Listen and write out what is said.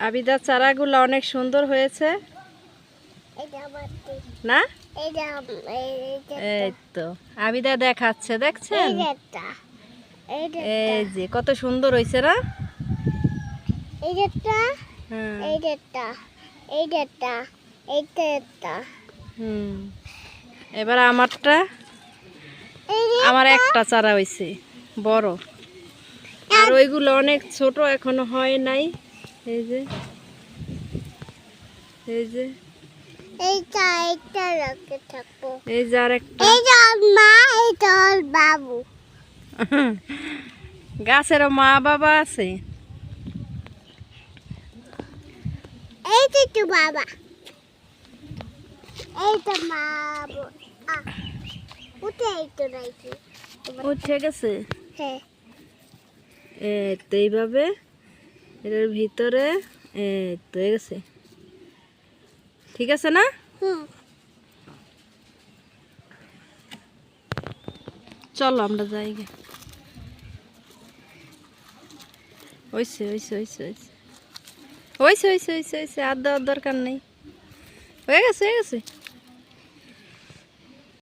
আবিদা চারাগুলো অনেক সুন্দর হয়েছে না? এই তো আবিদা দেখাচ্ছে, দেখছেন? এই যে কত সুন্দর হয়েছে না? এবার আমারটা, আমার একটা চারা হয়েছে বড়, আর ওইগুলো অনেক ছোট, এখনো হয় নাই। এই যে এই যে এই যে আর একটা বাবু গাছেরও মা বাবা আছে। এই তো বাবা, এই তো মা উঠে গেছে। হ্যাঁ, এই তো এইভাবে এটার ভিতরে এই তো হয়ে গেছে, ঠিক আছে না? চলো আমরা যাই গে। হইছে হইছে হইছে হইছে হইছে হইছে হইছে হইছে, আর দেওয়ার দরকার নেই, হয়ে গেছে হয়ে গেছে।